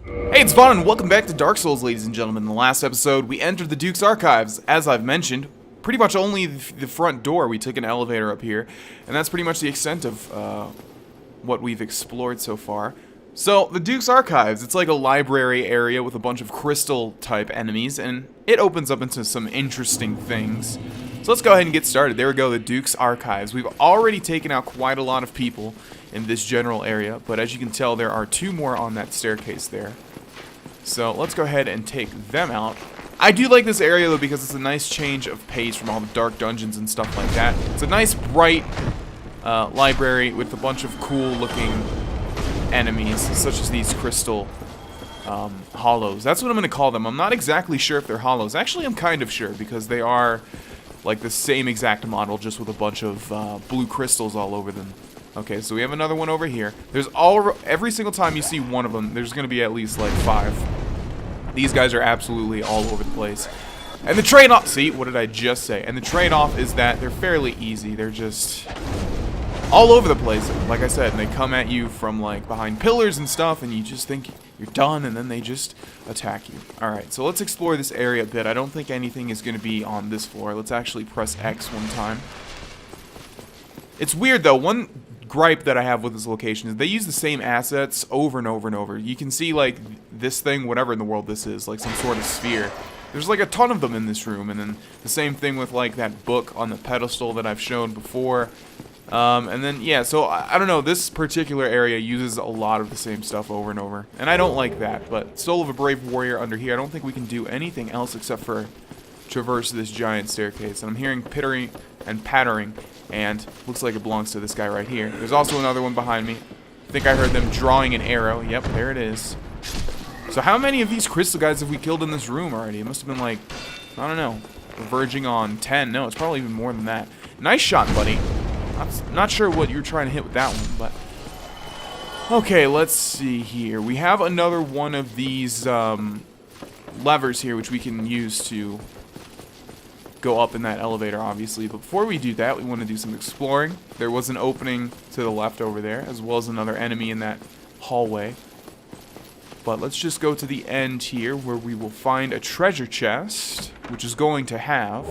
Hey, it's Vana, and welcome back to Dark Souls, ladies and gentlemen. In the last episode, we entered the Duke's Archives. As I've mentioned, pretty much only the front door. We took an elevator up here, and that's pretty much the extent of what we've explored so far. So, the Duke's Archives, it's like a library area with a bunch of crystal-type enemies, and it opens up into some interesting things. So let's go ahead and get started. There we go, the Duke's Archives. We've already taken out quite a lot of people in this general area, but as you can tell, there are two more on that staircase there. So let's go ahead and take them out. I do like this area though because it's a nice change of pace from all the dark dungeons and stuff like that. It's a nice bright library with a bunch of cool looking enemies, such as these crystal hollows. That's what I'm going to call them. I'm not exactly sure if they're hollows. Actually, I'm kind of sure because they are like the same exact model, just with a bunch of blue crystals all over them. Okay, so we have another one over here. There's every single time you see one of them, there's going to be at least like 5. These guys are absolutely all over the place. And the trade-off, see, what did I just say? And the trade-off is that they're fairly easy. They're just all over the place, like I said, and they come at you from like behind pillars and stuff, and you just think you're done, and then they just attack you. Alright, so let's explore this area a bit. I don't think anything is going to be on this floor. Let's actually press X one time. It's weird though, one gripe that I have with this location is they use the same assets over and over and over. You can see like this thing, whatever in the world this is, like some sort of sphere. There's like a ton of them in this room, and then the same thing with like that book on the pedestal that I've shown before. And then, yeah, so I don't know, this particular area uses a lot of the same stuff over and over, and I don't like that, but Soul of a Brave Warrior under here, I don't think we can do anything else except for traverse this giant staircase, and I'm hearing pittering and pattering, and looks like it belongs to this guy right here. There's also another one behind me. I think I heard them drawing an arrow. Yep, there it is. So how many of these crystal guys have we killed in this room already? It must have been like, I don't know, verging on 10. No, it's probably even more than that. Nice shot, buddy. Not sure what you're trying to hit with that one, but okay, let's see here. We have another one of these levers here, which we can use to go up in that elevator, obviously. But before we do that, we want to do some exploring. There was an opening to the left over there, as well as another enemy in that hallway. But let's just go to the end here, where we will find a treasure chest, which is going to have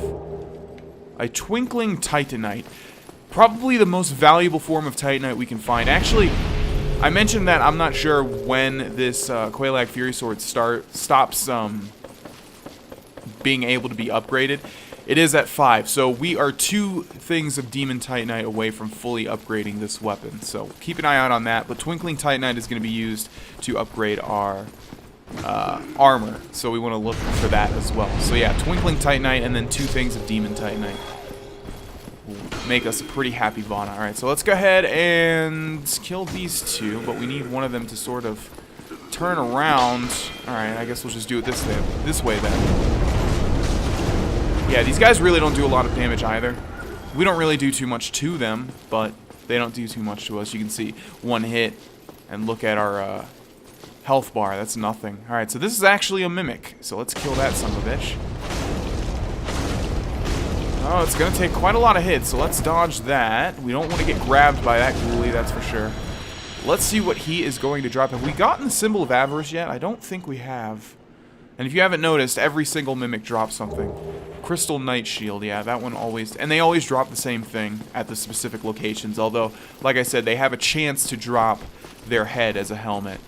a twinkling titanite. Probably the most valuable form of titanite we can find. Actually, I mentioned that I'm not sure when this Quelaag Fury Sword stops being able to be upgraded. It is at 5, so we are 2 things of Demon Titanite away from fully upgrading this weapon. So keep an eye out on that, but Twinkling Titanite is going to be used to upgrade our armor. So we want to look for that as well. So yeah, Twinkling Titanite and then 2 things of Demon Titanite make us a pretty happy Vana. Alright, so let's go ahead and kill these 2, but we need one of them to sort of turn around. Alright, I guess we'll just do it this way then. Yeah, these guys really don't do a lot of damage either. We don't really do too much to them, but they don't do too much to us. You can see one hit, and look at our health bar. That's nothing. Alright, so this is actually a mimic, so let's kill that son of a bitch. Oh, it's going to take quite a lot of hits, so let's dodge that. We don't want to get grabbed by that ghoulie, that's for sure. Let's see what he is going to drop. Have we gotten the Symbol of Avarice yet? I don't think we have. And if you haven't noticed, every single mimic drops something. Crystal Knight Shield, yeah, that one always... And they always drop the same thing at the specific locations, although, like I said, they have a chance to drop their head as a helmet.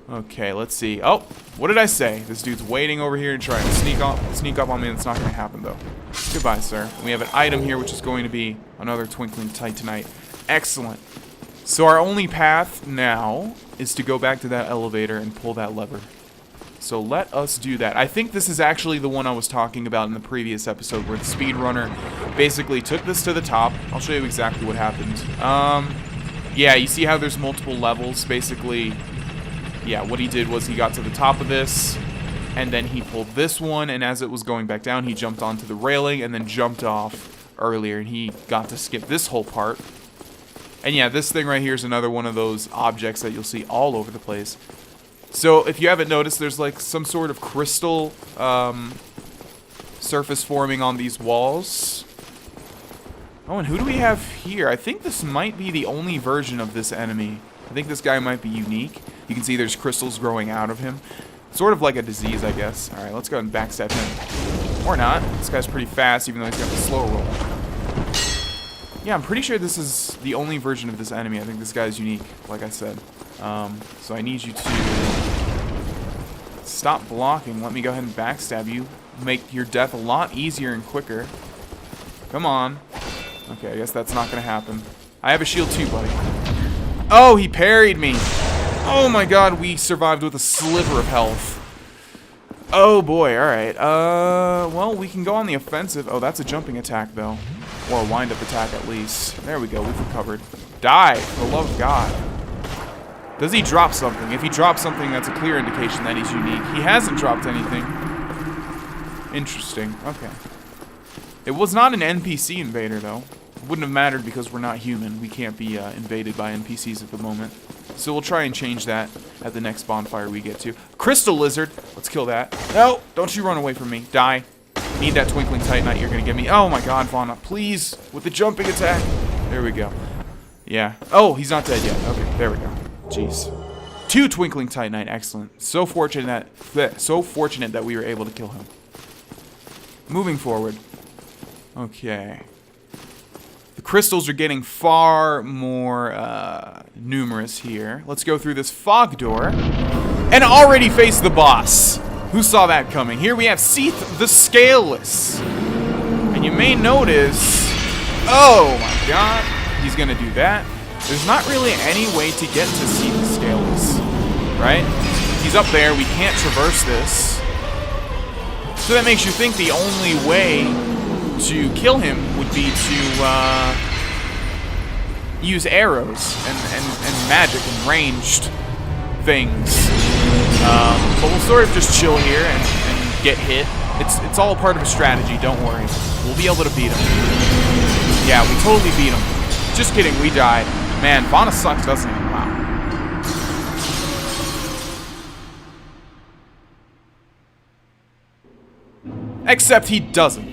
Okay, let's see. Oh, what did I say? This dude's waiting over here and trying to sneak up on me. That's not going to happen, though. Goodbye, sir. And we have an item here, which is going to be another Twinkling Titanite. Excellent. So our only path now is to go back to that elevator and pull that lever. So let us do that. I think this is actually the one I was talking about in the previous episode, where the speedrunner basically took this to the top. I'll show you exactly what happened. Yeah, you see how there's multiple levels? Basically, yeah, what he did was he got to the top of this, and then he pulled this one, and as it was going back down, he jumped onto the railing and then jumped off earlier, and he got to skip this whole part. And yeah, this thing right here is another one of those objects that you'll see all over the place. So if you haven't noticed, there's like some sort of crystal surface forming on these walls. Oh, and who do we have here? I think this might be the only version of this enemy. I think this guy might be unique. You can see there's crystals growing out of him. Sort of like a disease, I guess. Alright, let's go ahead and backstab him. Or not. This guy's pretty fast, even though he's got the slow roll. Yeah, I'm pretty sure this is the only version of this enemy. I think this guy's unique, like I said. So I need you to stop blocking. Let me go ahead and backstab you. Make your death a lot easier and quicker. Come on. Okay, I guess that's not going to happen. I have a shield too, buddy. Oh, he parried me. Oh my god, we survived with a sliver of health. Oh boy, alright. Well, we can go on the offensive. Oh, that's a jumping attack, though. Or a wind-up attack, at least. There we go, we've recovered. Die, for the love of God. Does he drop something? If he drops something, that's a clear indication that he's unique. He hasn't dropped anything. Interesting, okay. It was not an NPC invader, though. It wouldn't have mattered because we're not human. We can't be invaded by NPCs at the moment. So we'll try and change that at the next bonfire we get to. Crystal Lizard! Let's kill that. No! Don't you run away from me. Die. Need that Twinkling Titanite you're gonna give me. Oh my god, Vana, please! With the jumping attack! There we go. Yeah. Oh, he's not dead yet. Okay, there we go. Jeez. 2 Twinkling Titanite, excellent. So fortunate that we were able to kill him. Moving forward. Okay. The crystals are getting far more numerous here. Let's go through this fog door and already face the boss. Who saw that coming? Here we have Seath the Scaleless. And you may notice... Oh my god. He's going to do that. There's not really any way to get to Seath the Scaleless. Right? He's up there. We can't traverse this. So that makes you think the only way to kill him would be to use arrows and magic and ranged things. But we'll sort of just chill here and get hit. It's all part of a strategy, don't worry. We'll be able to beat him. Yeah, we totally beat him. Just kidding, we died. Man, Vana sucks, doesn't he? Wow. Except he doesn't.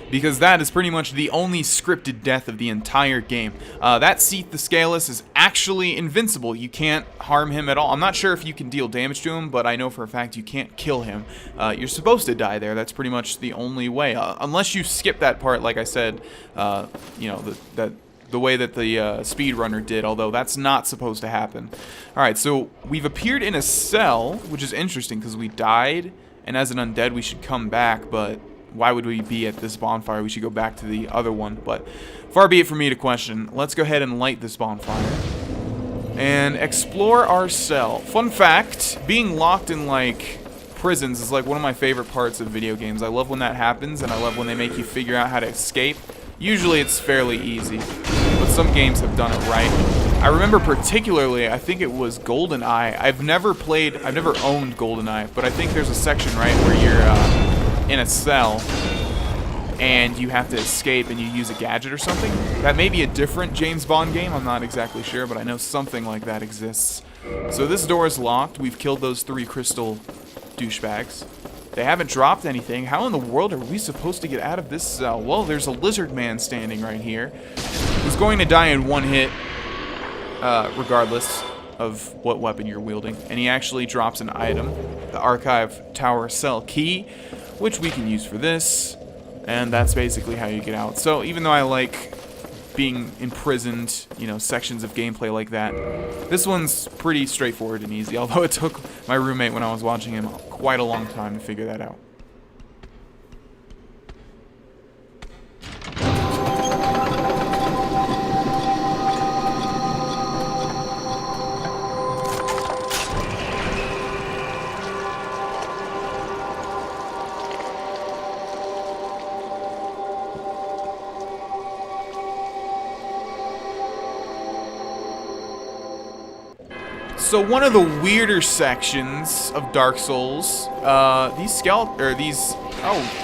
Because that is pretty much the only scripted death of the entire game. That Seath the Scaleless is actually invincible. You can't harm him at all. I'm not sure if you can deal damage to him, but I know for a fact you can't kill him. You're supposed to die there. That's pretty much the only way. Unless you skip that part, like I said, you know, the way that the speedrunner did, although that's not supposed to happen. Alright, so we've appeared in a cell, which is interesting because we died, and as an undead we should come back, but why would we be at this bonfire? We should go back to the other one, but far be it from me to question. Let's go ahead and light this bonfire and explore our cell. Fun fact, being locked in like prisons is like one of my favorite parts of video games. I love when that happens, and I love when they make you figure out how to escape. Usually it's fairly easy, but some games have done it right. I remember particularly, I think it was GoldenEye. I've never owned GoldenEye, but I think there's a section, right, where you're in a cell and you have to escape and you use a gadget or something. That may be a different James Bond game, I'm not exactly sure, but I know something like that exists. So this door is locked. We've killed those 3 crystal douchebags. They haven't dropped anything. How in the world are we supposed to get out of this cell? Well, there's a lizard man standing right here who's going to die in one hit, regardless of what weapon you're wielding. And he actually drops an item, the Archive Tower Cell Key, which we can use for this. And that's basically how you get out. So even though I like being imprisoned, you know, sections of gameplay like that, this one's pretty straightforward and easy, although it took my roommate when I was watching him quite a long time to figure that out. So one of the weirder sections of Dark Souls, oh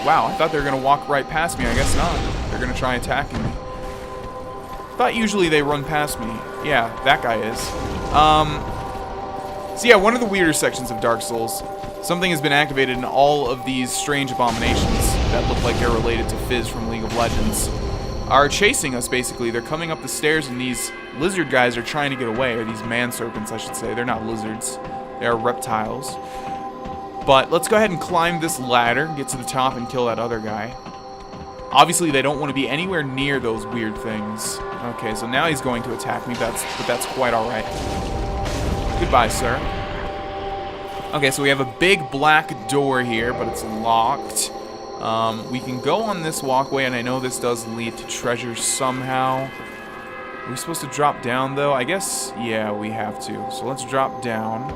wow, I thought they were gonna walk right past me. I guess not. They're gonna try attacking me. Thought usually they run past me. Yeah, that guy is. So yeah, one of the weirder sections of Dark Souls. Something has been activated in all of these strange abominations that look like they're related to Fizz from League of Legends. Are chasing us, basically. They're coming up the stairs, and these lizard guys are trying to get away, or these man serpents, I should say. They're not lizards. They are reptiles. But let's go ahead and climb this ladder, get to the top, and kill that other guy. Obviously, they don't want to be anywhere near those weird things. Okay, so now he's going to attack me, but that's quite alright. Goodbye, sir. Okay, so we have a big black door here, but it's locked. We can go on this walkway, and I know this does lead to treasure somehow. Are we supposed to drop down, though? I guess, yeah, we have to. So let's drop down.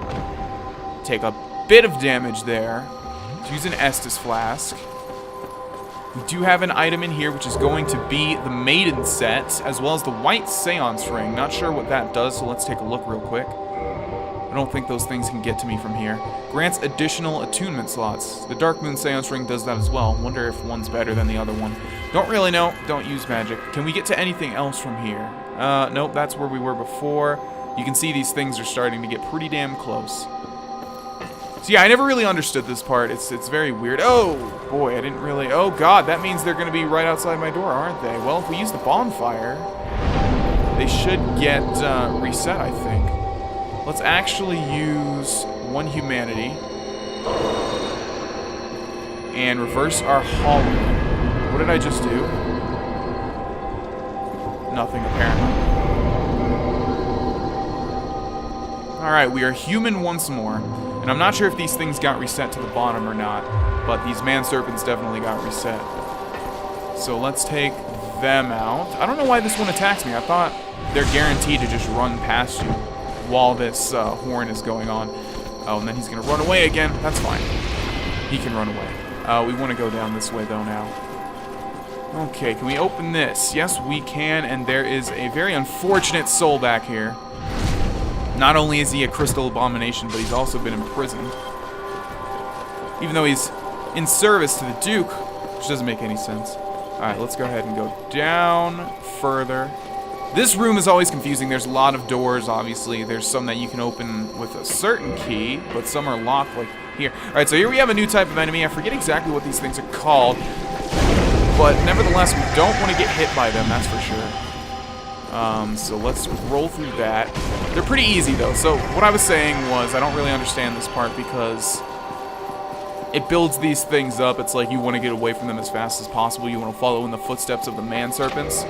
Take a bit of damage there. Let's use an Estus flask. We do have an item in here, which is going to be the Maiden set, as well as the White Seance Ring. Not sure what that does, so let's take a look real quick. I don't think those things can get to me from here. Grants additional attunement slots. The Dark Moon Seance Ring does that as well. Wonder if one's better than the other one. Don't really know. Don't use magic. Can we get to anything else from here? Nope, that's where we were before. You can see these things are starting to get pretty damn close. So yeah, I never really understood this part. It's very weird. Oh, boy, I didn't really... Oh, God, that means they're going to be right outside my door, aren't they? Well, if we use the bonfire, they should get reset, I think. Let's actually use one humanity and reverse our hollow. What did I just do? Nothing, apparently. Alright, we are human once more. And I'm not sure if these things got reset to the bottom or not, but these man serpents definitely got reset. So let's take them out. I don't know why this one attacks me. I thought they're guaranteed to just run past you while this horn is going on. Oh, and then he's going to run away again. That's fine. He can run away. We want to go down this way, though, now. Okay, can we open this? Yes, we can, and there is a very unfortunate soul back here. Not only is he a crystal abomination, but he's also been imprisoned. Even though he's in service to the Duke, which doesn't make any sense. Alright, let's go ahead and go down further. This room is always confusing. There's a lot of doors, obviously. There's some that you can open with a certain key, but some are locked, like here. Alright, so here we have a new type of enemy. I forget exactly what these things are called, but nevertheless, we don't want to get hit by them, that's for sure. So let's roll through that. They're pretty easy, though. So what I was saying was I don't really understand this part because it builds these things up. It's like you want to get away from them as fast as possible. You want to follow in the footsteps of the man serpents.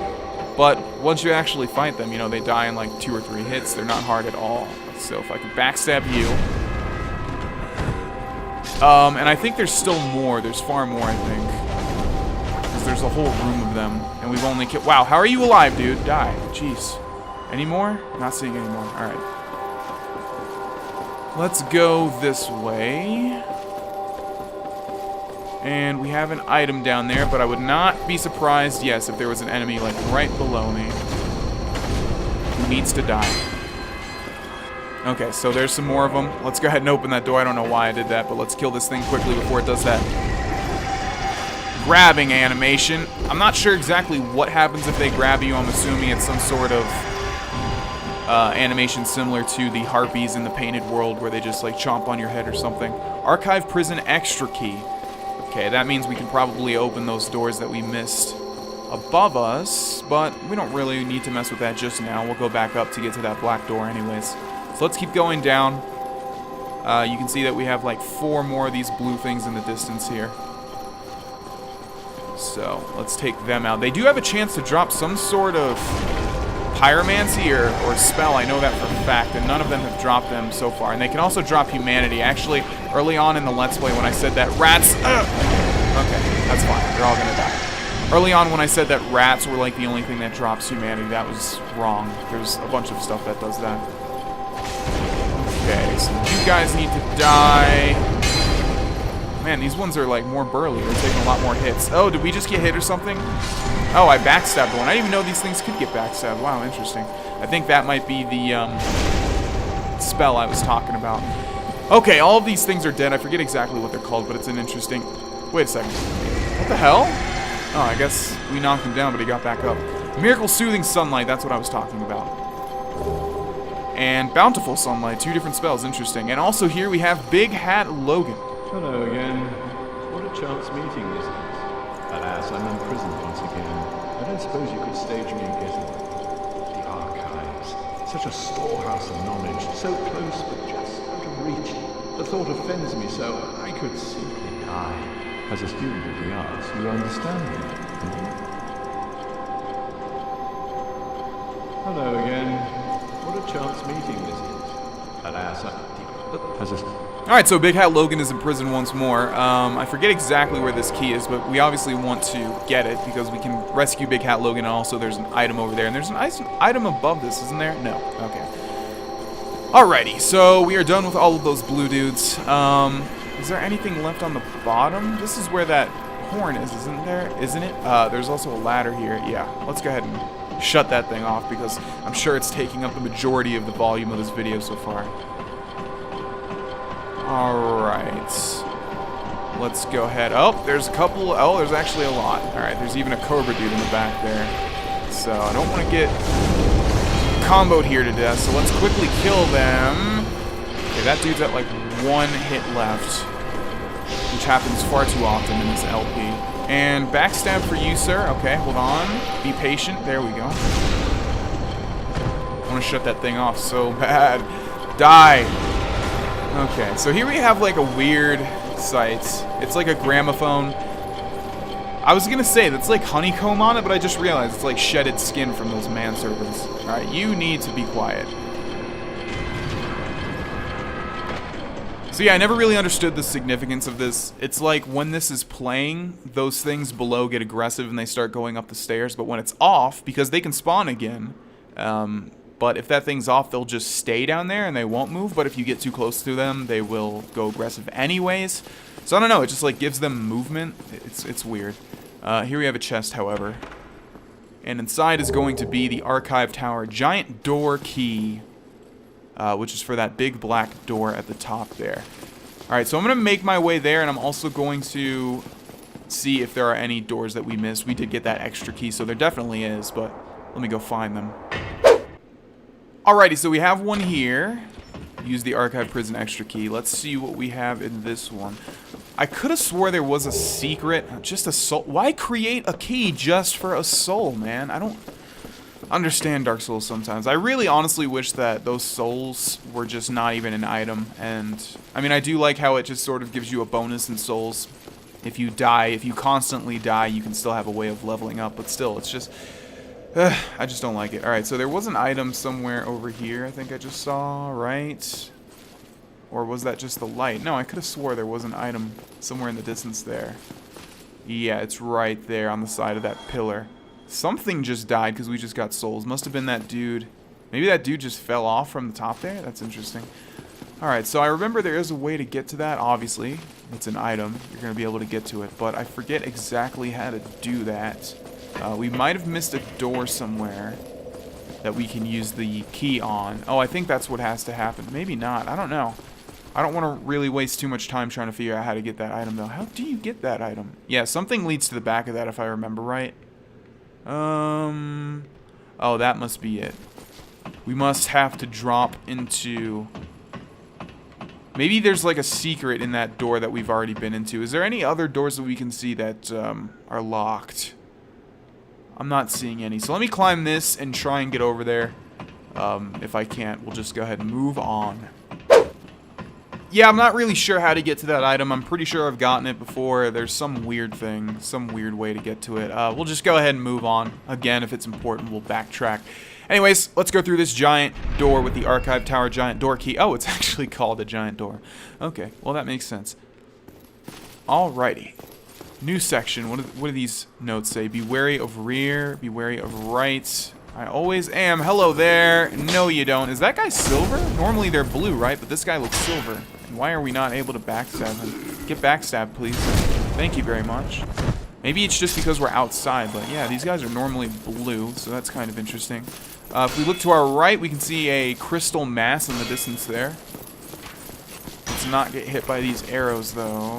But once you actually fight them, you know, they die in like 2 or 3 hits. They're not hard at all. So if I could backstab you. And I think there's still more. There's far more, I think. Because there's a whole room of them. And we've only killed... Wow, how are you alive, dude? Die. Jeez. Any more? Not seeing any more. Alright. Let's go this way. And we have an item down there, but I would not be surprised, yes, if there was an enemy, like, right below me. Who needs to die. Okay, so there's some more of them. Let's go ahead and open that door. I don't know why I did that, but let's kill this thing quickly before it does that grabbing animation. I'm not sure exactly what happens if they grab you. I'm assuming it's some sort of animation similar to the harpies in the Painted World where they just like chomp on your head or something. Archive Prison Extra Key. Okay, that means we can probably open those doors that we missed above us, but we don't really need to mess with that just now. We'll go back up to get to that black door anyways. So let's keep going down. You can see that we have like 4 more of these blue things in the distance here. So let's take them out. They do have a chance to drop some sort of pyromancy or spell. I know that for a fact, and none of them have dropped them so far. And they can also drop humanity. Actually, early on in the Let's Play when I said that rats... Okay, that's fine. They're all going to die. Early on when I said that rats were like the only thing that drops humanity, that was wrong. There's a bunch of stuff that does that. Okay, so you guys need to die. Man, these ones are like more burly. They're taking a lot more hits. Oh, did we just get hit or something? Oh, I backstabbed one. I didn't even know these things could get backstabbed. Wow, interesting. I think that might be the spell I was talking about. Okay, all of these things are dead. I forget exactly what they're called, but it's an interesting... Wait a second. What the hell? Oh, I guess we knocked him down, but he got back up. Miracle Soothing Sunlight, that's what I was talking about. And Bountiful Sunlight, 2 different spells. Interesting. And also here we have Big Hat Logan. Hello again. What a chance meeting this is. Alas, I'm imprisoned once again. I don't suppose you could stage me and get it. The archives. Such a storehouse of knowledge. So close, but just out of reach. The thought offends me so I could simply die. As a student of the arts, you understand me, don't you? Hello again. What a chance meeting this is. Alas, as a... Alright, so Big Hat Logan is in prison once more. I forget exactly where this key is, but we obviously want to get it because we can rescue Big Hat Logan, and also there's an item over there. And there's an item above this, isn't there? No. Okay. Alrighty, so we are done with all of those blue dudes. Is there anything left on the bottom? This is where that horn is, isn't there? Isn't it? There's also a ladder here. Yeah, let's go ahead and shut that thing off because I'm sure it's taking up the majority of the volume of this video so far. Alright. Let's go ahead. Oh, there's a couple. Oh, there's actually a lot. Alright, there's even a Cobra dude in the back there. So I don't want to get comboed here to death, so let's quickly kill them. Okay, that dude's at like 1 hit left, which happens far too often in this LP. And backstab for you, sir. Okay, hold on. Be patient. There we go. I want to shut that thing off so bad. Die. Okay, so here we have like a weird sight. It's like a gramophone. I was gonna say that's like honeycomb on it, but I just realized it's like shedded skin from those manservants. Alright, you need to be quiet. So yeah, I never really understood the significance of this. It's like when this is playing, those things below get aggressive and they start going up the stairs, but when it's off, because they can spawn again, but if that thing's off, they'll just stay down there and they won't move, but if you get too close to them, they will go aggressive anyways. So I don't know, it just like gives them movement. It's weird. Here we have a chest, however. And inside is going to be the archive tower giant door key, which is for that big black door at the top there. Alright, so I'm going to make my way there, and I'm also going to see if there are any doors that we missed. We did get that extra key, so there definitely is, but let me go find them. Alrighty, so we have one here. Use the archive prison extra key. Let's see what we have in this one. I could have swore there was a secret, just a soul. Why create a key just for a soul, man? I don't understand Dark Souls sometimes. I really honestly wish that those souls were just not even an item. And I mean, I do like how it just sort of gives you a bonus in souls. If you die, if you constantly die, you can still have a way of leveling up, but still, it's just I just don't like it. Alright, so there was an item somewhere over here, I think I just saw, right? Or was that just the light? No, I could have swore there was an item somewhere in the distance there. Yeah, it's right there on the side of that pillar. Something just died because we just got souls. Must have been that dude. Maybe that dude just fell off from the top there? That's interesting. Alright, so I remember there is a way to get to that, obviously. It's an item. You're going to be able to get to it. But I forget exactly how to do that. We might have missed a door somewhere that we can use the key on. Oh, I think that's what has to happen. Maybe not. I don't know. I don't want to really waste too much time trying to figure out how to get that item, though. How do you get that item? Yeah, something leads to the back of that, if I remember right. Oh, that must be it. We must have to drop into... Maybe there's like a secret in that door that we've already been into. Is there any other doors that we can see that are locked? I'm not seeing any. So let me climb this and try and get over there. If I can't, we'll just go ahead and move on. Yeah, I'm not really sure how to get to that item. I'm pretty sure I've gotten it before. There's some weird thing, some weird way to get to it. We'll just go ahead and move on. Again, if it's important, we'll backtrack. Anyways, let's go through this giant door with the archive tower giant door key. Oh, it's actually called a giant door. Okay, well that makes sense. Alrighty. New section. What do these notes say? Be wary of rear, be wary of right. I always am. Hello there. No, you don't. Is that guy silver? Normally they're blue, right? But this guy looks silver. Why are we not able to backstab him? Get backstabbed, please. Thank you very much. Maybe it's just because we're outside, but yeah, these guys are normally blue, so that's kind of interesting. If we look to our right, we can see a crystal mass in the distance there. Let's not get hit by these arrows, though.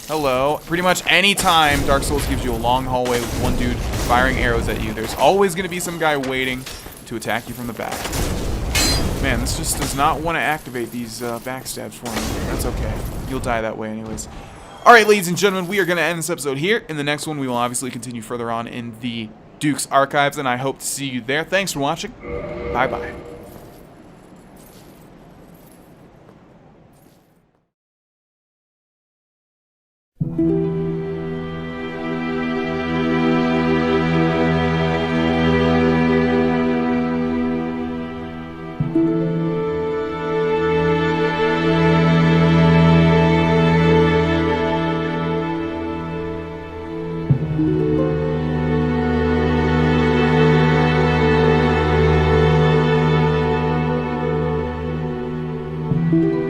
Hello. Pretty much any time Dark Souls gives you a long hallway with one dude firing arrows at you, there's always going to be some guy waiting to attack you from the back. Man, this just does not want to activate these backstabs for me. That's okay. You'll die that way anyways. Alright, ladies and gentlemen, we are going to end this episode here. In the next one, we will obviously continue further on in the Duke's Archives, and I hope to see you there. Thanks for watching. Bye-bye. here.